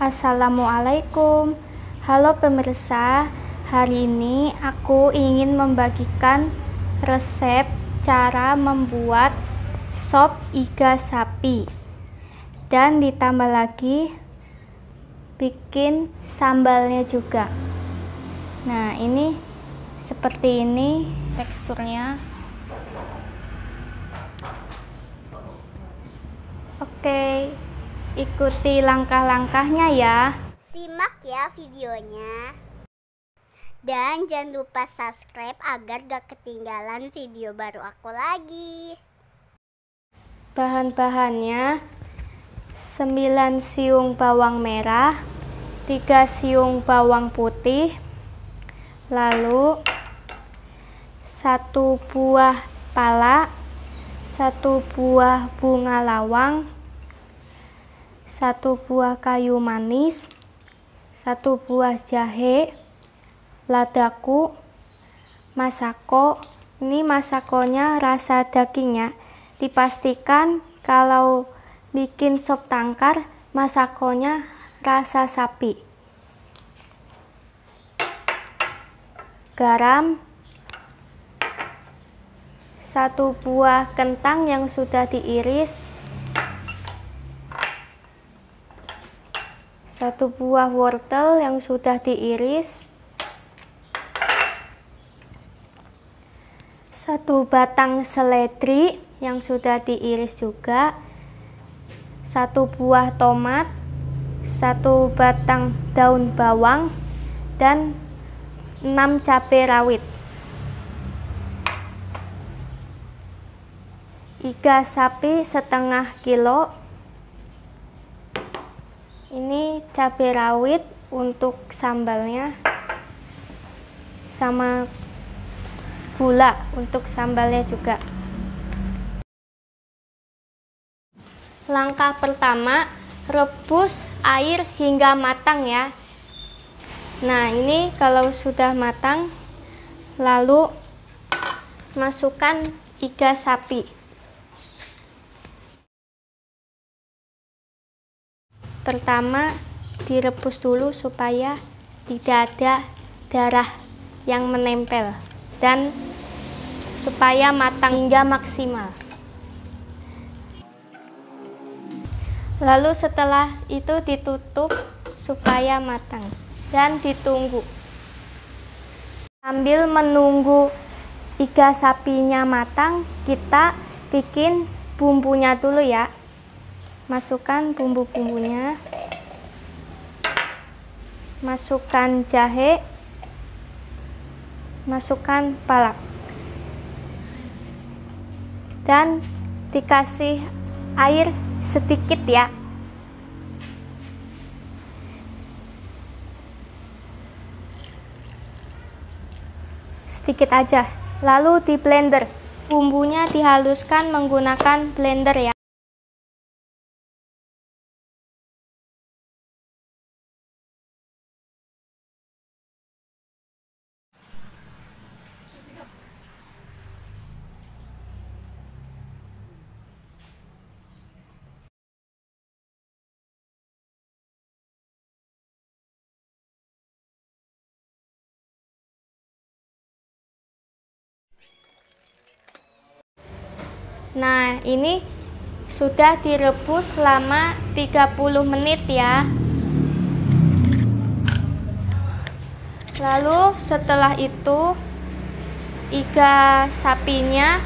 Assalamualaikum. Halo pemirsa, hari ini aku ingin membagikan resep cara membuat sop iga sapi dan ditambah lagi bikin sambalnya juga. Nah, ini seperti ini teksturnya. Oke, ikuti langkah-langkahnya ya. Simak ya videonya. Dan jangan lupa subscribe agar gak ketinggalan video baru aku lagi. Bahan-bahannya 9 siung bawang merah, 3 siung bawang putih, lalu 1 buah pala, 1 buah bunga lawang, 1 buah kayu manis, 1 buah jahe, ladaku, masako. Ini masakonya rasa dagingnya. Dipastikan kalau bikin sop tangkar, masakonya rasa sapi. Garam, 1 buah kentang yang sudah diiris, 1 buah wortel yang sudah diiris, 1 batang seledri yang sudah diiris juga, 1 buah tomat, 1 batang daun bawang, dan 6 cabai rawit. Iga sapi setengah kilo. Ini cabai rawit untuk sambalnya, sama gula untuk sambalnya juga. Langkah pertama, rebus air hingga matang ya. Nah, ini kalau sudah matang, lalu masukkan iga sapi. Pertama, direbus dulu supaya tidak ada darah yang menempel dan supaya matang hingga maksimal. Lalu setelah itu ditutup supaya matang dan ditunggu. Sambil menunggu iga sapinya matang, kita bikin bumbunya dulu ya. Masukkan bumbu-bumbunya. Masukkan jahe. Masukkan palak. Dan dikasih air sedikit ya. Sedikit aja. Lalu di blender. Bumbunya dihaluskan menggunakan blender ya. Nah, ini sudah direbus selama 30 menit ya. Lalu setelah itu iga sapinya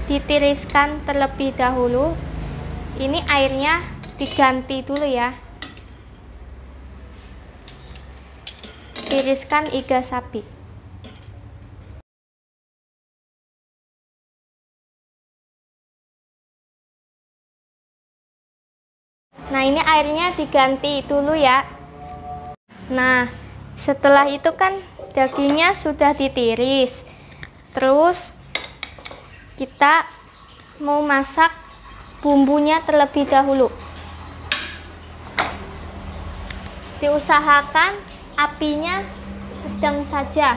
ditiriskan terlebih dahulu. Ini airnya diganti dulu ya. Tiriskan iga sapi. Nah, ini airnya diganti dulu ya. Nah, setelah itu kan dagingnya sudah ditiris. Terus kita mau masak bumbunya terlebih dahulu. Diusahakan apinya sedang saja.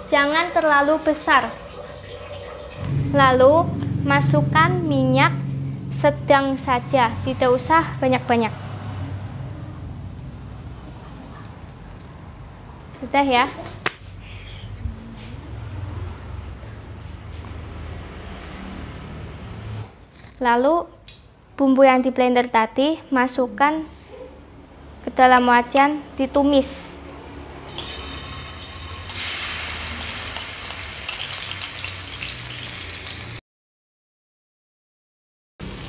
Jangan terlalu besar. Lalu masukkan minyak sedang saja, tidak usah banyak-banyak. Sudah ya. Lalu bumbu yang di blender tadi masukkan ke dalam wajan, ditumis.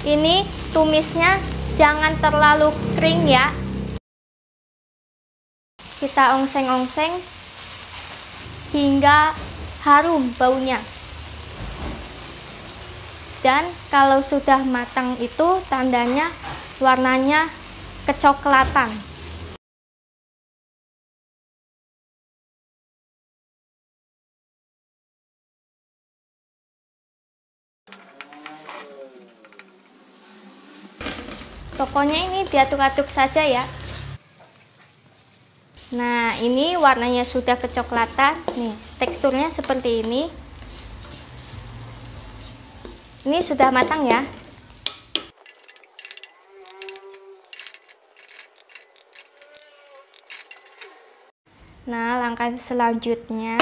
Ini tumisnya jangan terlalu kering ya. Kita ongseng-ongseng hingga harum baunya. Dan kalau sudah matang itu tandanya warnanya kecoklatan. Pokoknya ini diaduk-aduk saja ya. Nah, ini warnanya sudah kecoklatan. Nih, teksturnya seperti ini. Ini sudah matang ya. Nah, langkah selanjutnya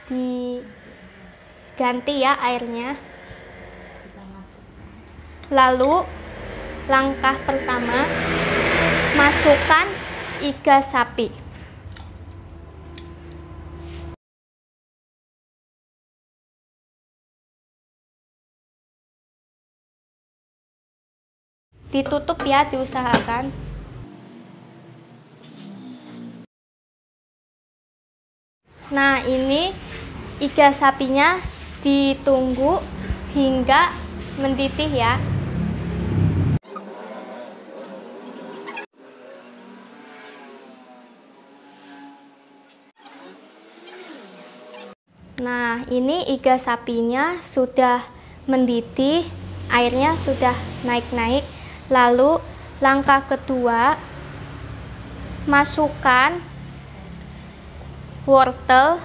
diganti ya airnya. Lalu langkah pertama, masukkan iga sapi. Ditutup ya, diusahakan. Nah, ini iga sapinya ditunggu hingga mendidih ya. Nah, ini iga sapinya sudah mendidih, airnya sudah naik-naik. Lalu langkah kedua, masukkan wortel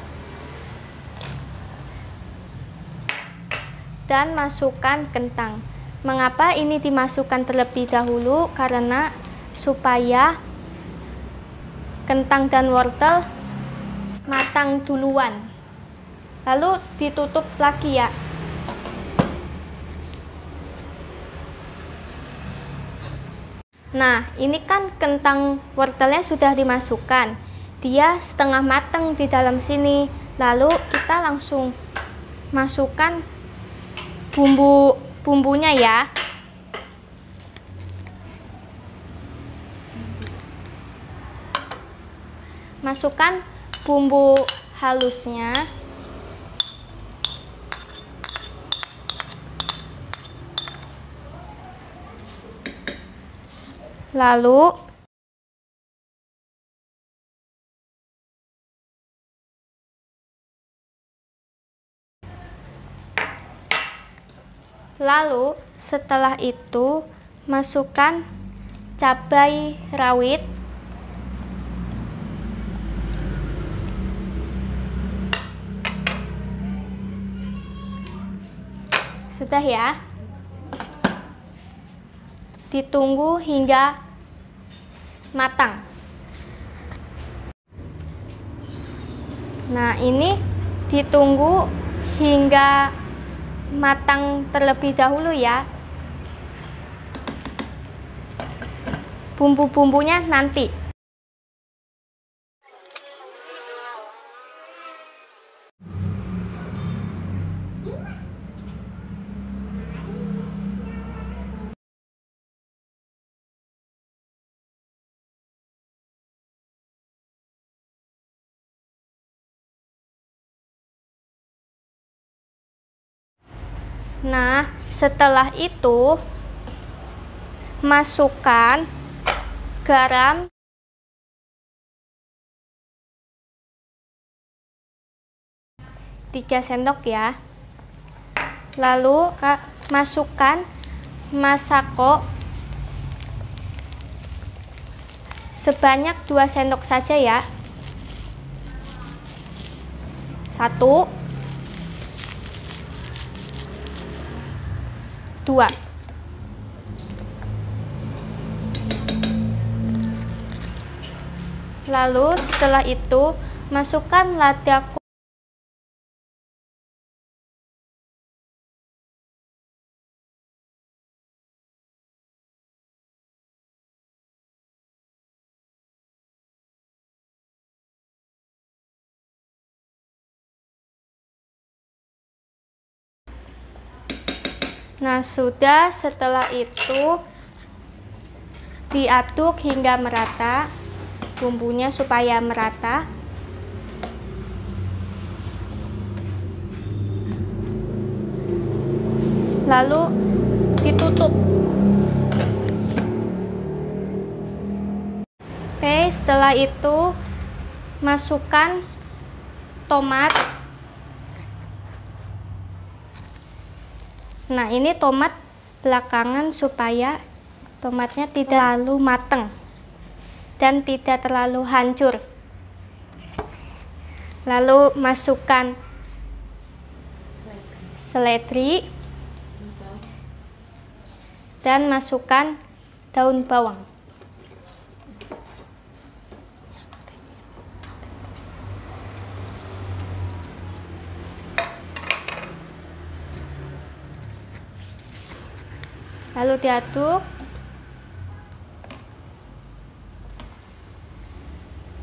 dan masukkan kentang. Mengapa ini dimasukkan terlebih dahulu? Karena supaya kentang dan wortel matang duluan. Lalu ditutup lagi ya. Nah, ini kan kentang wortelnya sudah dimasukkan. Dia setengah matang di dalam sini. Lalu kita langsung masukkan bumbunya ya. Masukkan bumbu halusnya. Lalu setelah itu masukkan cabai rawit, sudah ya. Ditunggu hingga matang. Nah, ini ditunggu hingga matang terlebih dahulu ya. Bumbu-bumbunya nanti. Nah, setelah itu masukkan garam, tiga sendok ya. Lalu masukkan masako sebanyak 2 sendok saja ya. 1, 2. Lalu setelah itu masukkan lada kuning. Nah, setelah itu diaduk hingga merata bumbunya supaya merata. Lalu ditutup. Oke, setelah itu masukkan tomat. Nah, ini tomat belakangan supaya tomatnya tidak terlalu matang dan tidak terlalu hancur. Lalu masukkan seledri dan masukkan daun bawang. Lalu diaduk.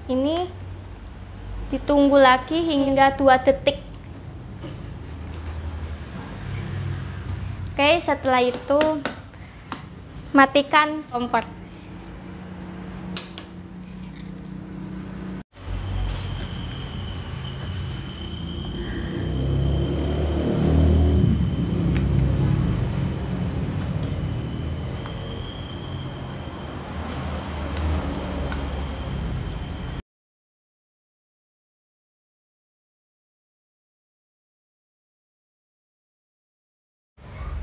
Ini ditunggu lagi hingga 2 detik. Oke, setelah itu matikan kompor.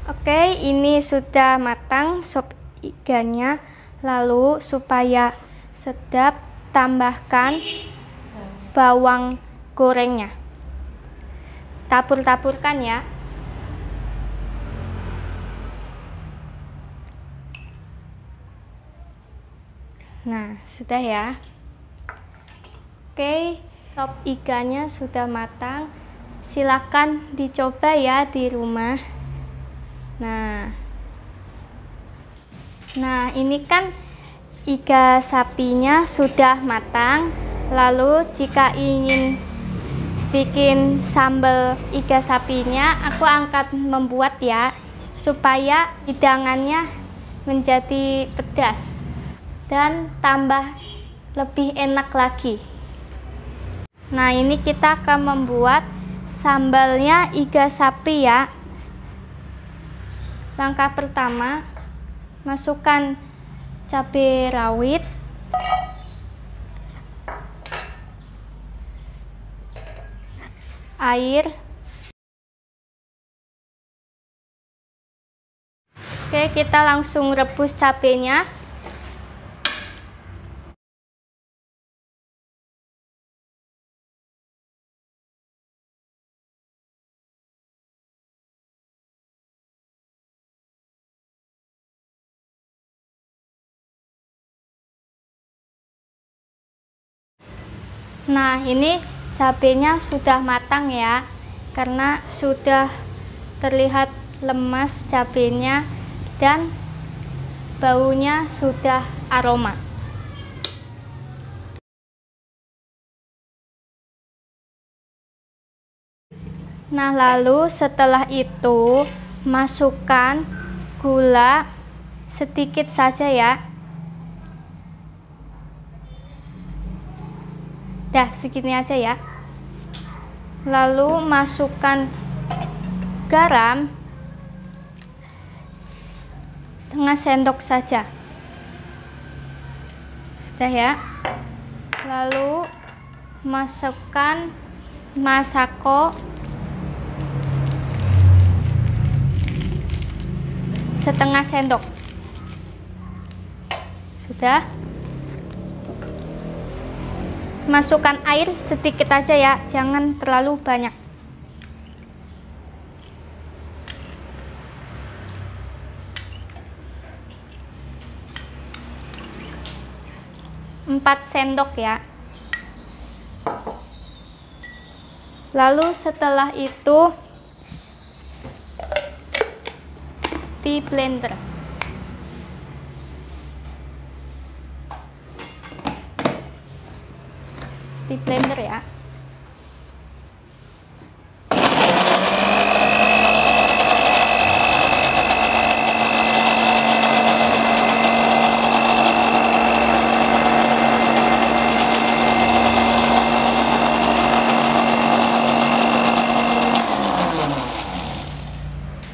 Oke, ini sudah matang sop iganya. Lalu supaya sedap, tambahkan bawang gorengnya. Tabur-taburkan ya. Nah, sudah ya. Oke, sop iganya sudah matang. Silakan dicoba ya di rumah. Nah, ini kan iga sapinya sudah matang. Lalu jika ingin bikin sambal iga sapinya, aku angkat membuat ya, supaya hidangannya menjadi pedas dan tambah lebih enak lagi. Nah, ini kita akan membuat sambalnya iga sapi ya. Langkah pertama, masukkan cabai rawit, air. Oke, kita langsung rebus cabenya. Nah, ini cabenya sudah matang ya, karena sudah terlihat lemas cabenya dan baunya sudah aroma. Nah, lalu setelah itu masukkan gula sedikit saja ya. Dah, segini aja ya. Lalu masukkan garam setengah sendok saja. Sudah ya. Lalu masukkan masako setengah sendok. Sudah. Masukkan air sedikit aja ya, jangan terlalu banyak. Empat sendok ya. Lalu setelah itu di blender. Di blender ya.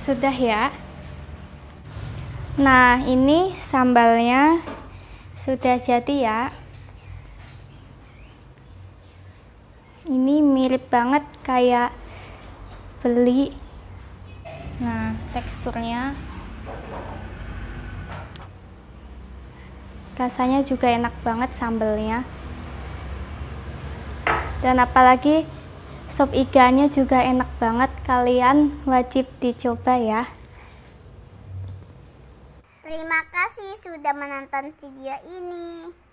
Sudah ya. Nah, ini sambalnya sudah jadi ya. Ini mirip banget kayak beli. Nah, teksturnya, rasanya juga enak banget sambalnya. Dan apalagi sop igannya juga enak banget, kalian wajib dicoba ya. Terima kasih sudah menonton video ini.